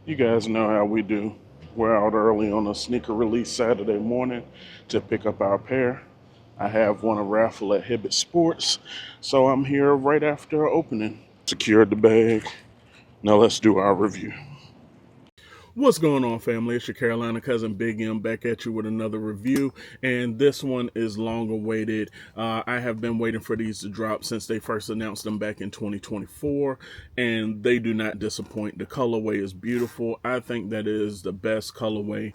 You guys know how we do. We're out early on a sneaker release Saturday morning to pick up our pair. I have won a raffle at Hibbett Sports, so I'm here right after opening. Secured the bag. Now let's do our review. What's going on, family? It's your Carolina cousin Big M back at you with another review, and this one is long awaited. I have been waiting for these to drop since they first announced them back in 2024, and they do not disappoint. The colorway is beautiful. I think that is the best colorway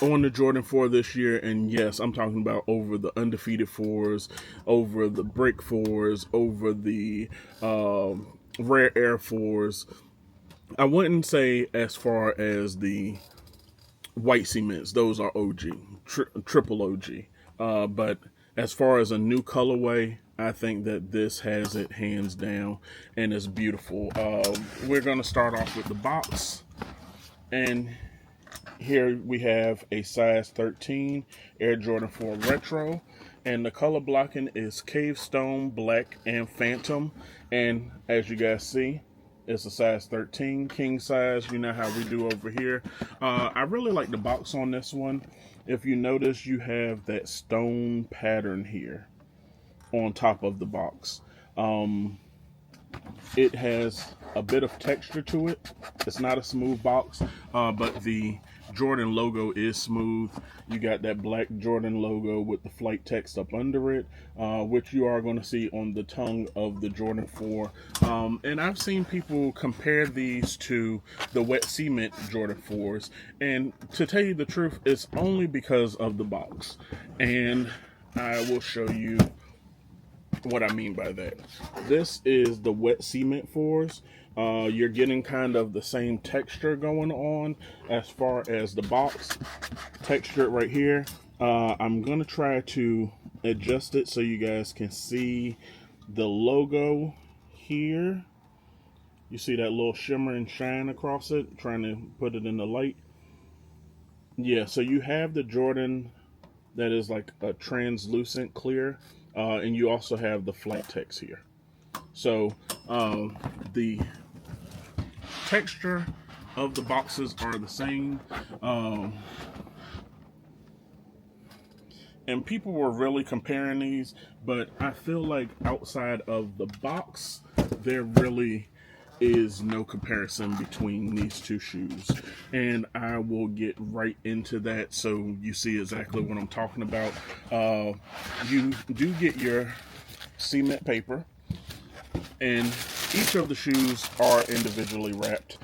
on the Jordan 4 this year. And yes, I'm talking about over the undefeated 4s, over the brick 4s, over the rare air 4s. I wouldn't say as far as the white cements; those are OG, triple OG. But as far as a new colorway, I think that this has it hands down, and it's beautiful. We're gonna start off with the box, and here we have a size 13 Air Jordan 4 Retro, and the color blocking is Cavestone, Black, and Phantom. And as you guys see, it's a size 13, king size. You know how we do over here. I really like the box on this one. If you notice, you have that stone pattern here on top of the box. It has a bit of texture to it. It's not a smooth box, but the Jordan logo is smooth. You got that black Jordan logo with the flight text up under it, which you are going to see on the tongue of the Jordan 4. And I've seen people compare these to the wet cement Jordan 4s. And to tell you the truth, it's only because of the box. And I will show you what I mean by that. This is the wet cement 4s. You're getting kind of the same texture going on as far as the box texture right here. I'm gonna try to adjust it so you guys can see the logo here. You see that little shimmer and shine across it, trying to put it in the light. Yeah, so you have the Jordan that is like a translucent clear, and you also have the flight text here. So the texture of the boxes are the same, and people were really comparing these, but I feel like outside of the box, there really is no comparison between these two shoes, and I will get right into that so you see exactly what I'm talking about. You do get your cement paper, and each of the shoes are individually wrapped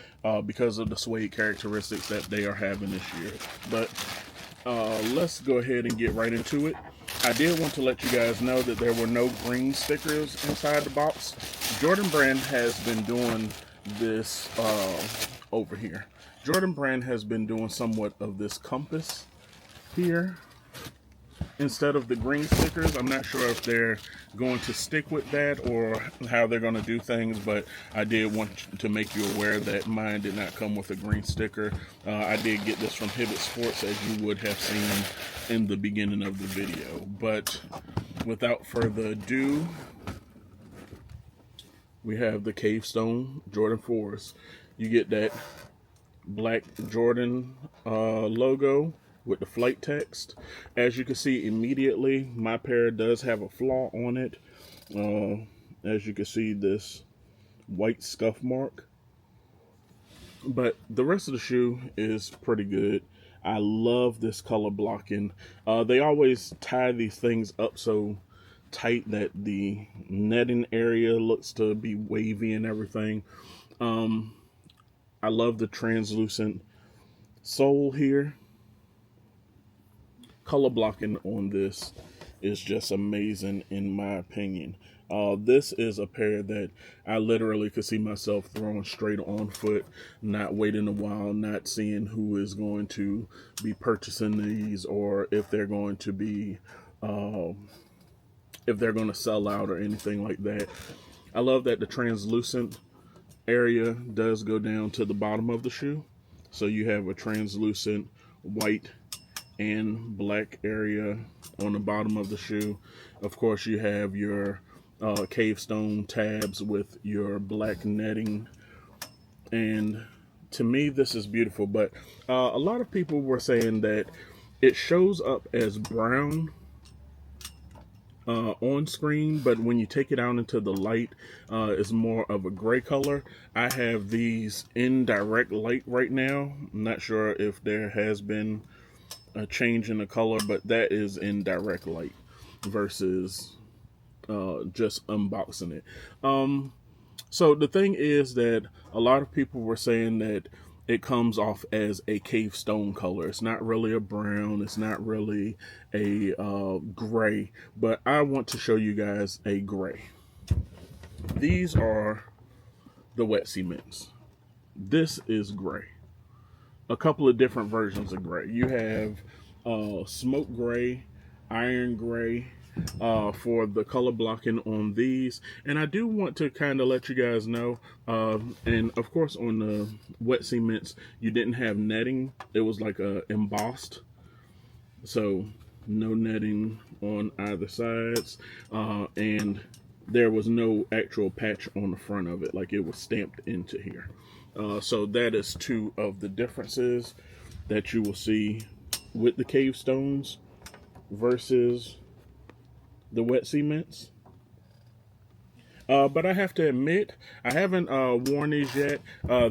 because of the suede characteristics that they are having this year. But let's go ahead and get right into it. I did want to let you guys know that there were no green stickers inside the box. Jordan Brand has been doing this over here. Jordan Brand has been doing somewhat of this compass here instead of the green stickers. I'm not sure if they're going to stick with that or how they're going to do things, but I did want to make you aware that mine did not come with a green sticker. I did get this from Hibbett Sports, as you would have seen in the beginning of the video. But without further ado, we have the Cavestone Jordan 4s. You get that black Jordan logo with the flight text. As you can see immediately, my pair does have a flaw on it. As you can see, this white scuff mark. But the rest of the shoe is pretty good. I love this color blocking. They always tie these things up so tight that the netting area looks to be wavy and everything. I love the translucent sole here. Color blocking on this is just amazing in my opinion. This is a pair that I literally could see myself throwing straight on foot, not waiting a while, not seeing who is going to be purchasing these or if they're going to be if they're going to sell out or anything like that. I love that the translucent area does go down to the bottom of the shoe, so you have a translucent white and black area on the bottom of the shoe. Of course, you have your Cavestone tabs with your black netting and to me, this is beautiful, but a lot of people were saying that it shows up as brown on screen, but when you take it out into the light, it's more of a gray color. I have these in direct light right now. I'm not sure if there has been a change in the color, but that is in direct light versus just unboxing it. So the thing is that a lot of people were saying that it comes off as a Cavestone color. It's not really a brown. It's not really a gray. But I want to show you guys a gray. These are the wet cements. This is gray. A couple of different versions of gray. You have smoke gray, iron gray, for the color blocking on these. And I do want to kind of let you guys know, and of course on the wet cements you didn't have netting. It was like embossed, so no netting on either sides, and there was no actual patch on the front of it, like it was stamped into here. So that is two of the differences that you will see with the Cavestones versus the wet cements. But I have to admit, I haven't worn these yet.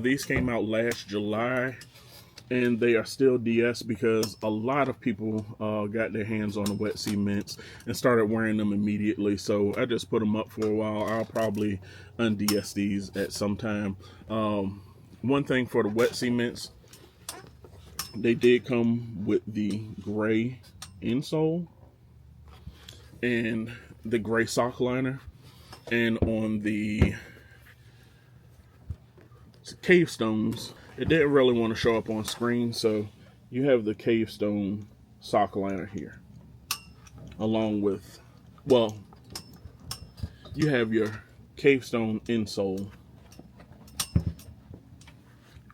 These came out last July, and they are still DS because a lot of people got their hands on the wet cements and started wearing them immediately. So I just put them up for a while. I'll probably unDS these at some time. One thing for the wet cements, they did come with the gray insole and the gray sock liner. And on the Cavestones, it didn't really want to show up on screen, so you have the Cavestone sock liner here, along with, well, you have your Cavestone insole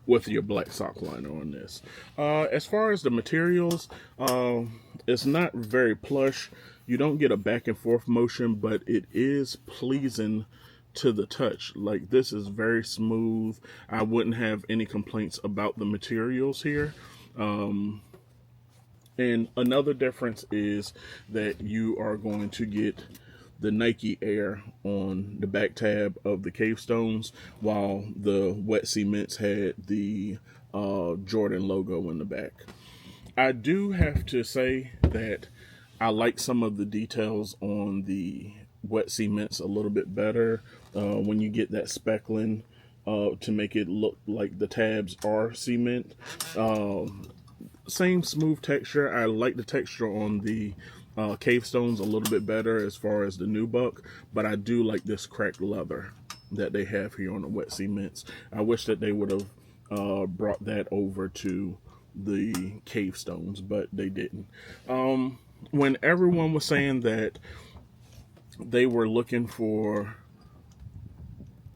with your black sock liner on this. As far as the materials, it's not very plush. You don't get a back and forth motion, but it is pleasing to the touch. Like, this is very smooth. I wouldn't have any complaints about the materials here. And another difference is that you are going to get the Nike Air on the back tab of the Cavestones, while the wet cements had the Jordan logo in the back. I do have to say that I like some of the details on the wet cements a little bit better when you get that speckling to make it look like the tabs are cement. Same smooth texture. I like the texture on the Cavestones a little bit better as far as the nubuck, but I do like this cracked leather that they have here on the wet cements. I wish that they would have brought that over to the Cavestones, but they didn't. When everyone was saying that they were looking for,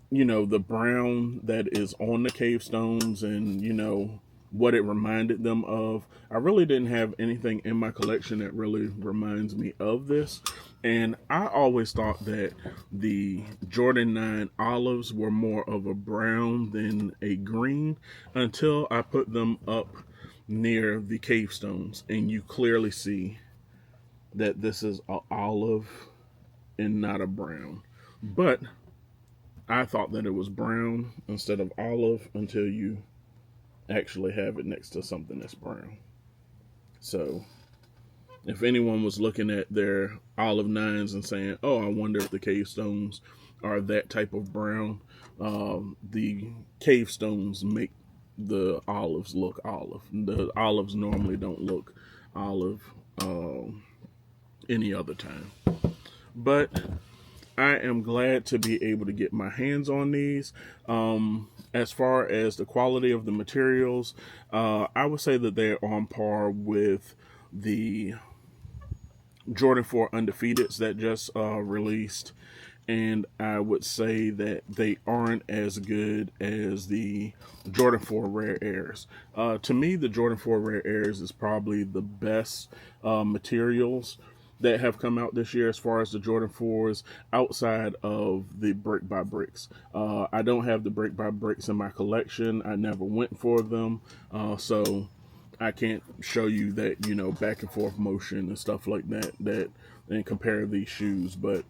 you know, the brown that is on the Cavestones and, you know, what it reminded them of, I really didn't have anything in my collection that really reminds me of this. And I always thought that the Jordan 9 olives were more of a brown than a green until I put them up near the Cavestones, and you clearly see that this is an olive and not a brown. But I thought that it was brown instead of olive until you actually have it next to something that's brown. So if anyone was looking at their olive 9s and saying, oh, I wonder if the Cavestones are that type of brown, the Cavestones make the olives look olive. The olives normally don't look olive any other time. But I am glad to be able to get my hands on these. As far as the quality of the materials, I would say that they're on par with the Jordan 4 Undefeateds that just released. And I would say that they aren't as good as the Jordan 4 Rare Airs. To me, the Jordan 4 Rare Airs is probably the best materials that have come out this year as far as the Jordan 4s outside of the Brick by Bricks. I don't have the Brick by Bricks in my collection. I never went for them. So I can't show you that, back and forth motion and stuff like that and compare these shoes. But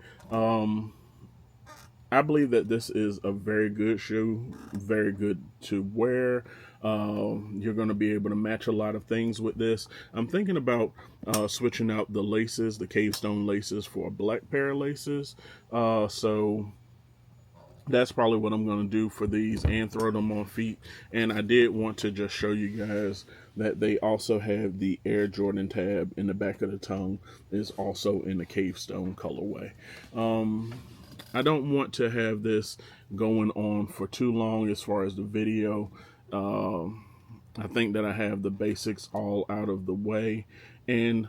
I believe that this is a very good shoe, very good to wear. You're going to be able to match a lot of things with this. I'm thinking about switching out the laces, the Cavestone laces, for a black pair of laces. So that's probably what I'm going to do for these and throw them on feet. And I did want to just show you guys that they also have the Air Jordan tab in the back of the tongue is also in the Cavestone colorway. I don't want to have this going on for too long as far as the video. I think that I have the basics all out of the way. And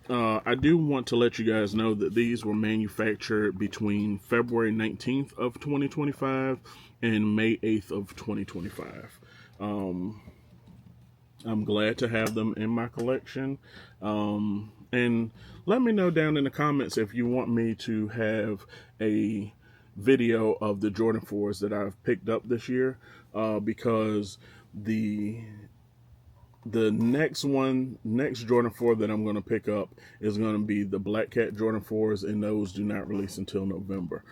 I do want to let you guys know that these were manufactured between February 19th of 2025 and May 8th of 2025. I'm glad to have them in my collection. And let me know down in the comments if you want me to have a video of the Jordan 4s that I've picked up this year, because the next Jordan 4 that I'm going to pick up is going to be the Black Cat Jordan 4s, and those do not release until November.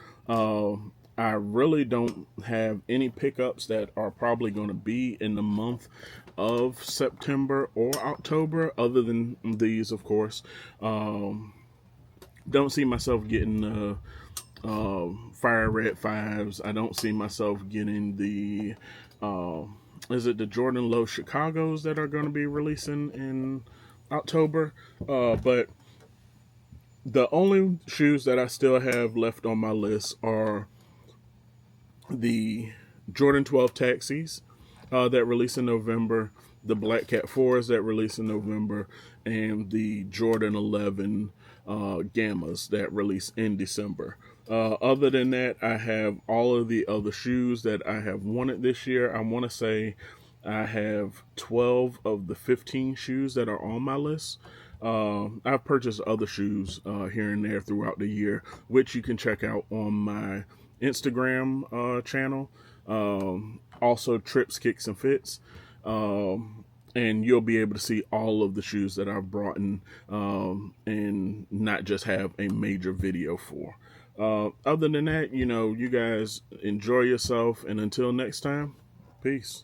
I really don't have any pickups that are probably going to be in the month of September or October, other than these, of course. Don't see myself getting Fire Red 5s. I don't see myself getting the is it the Jordan Low Chicagos that are going to be releasing in October? But the only shoes that I still have left on my list are the Jordan 12 Taxis that release in November, the Black Cat 4s that release in November, and the Jordan 11 Gammas that release in December. Other than that, I have all of the other shoes that I have wanted this year. I want to say I have 12 of the 15 shoes that are on my list. I've purchased other shoes here and there throughout the year, which you can check out on my Instagram channel. Also Trips, Kicks, and Fits. And you'll be able to see all of the shoes that I've brought in, and not just have a major video for. Other than that, you guys enjoy yourself, and until next time, peace.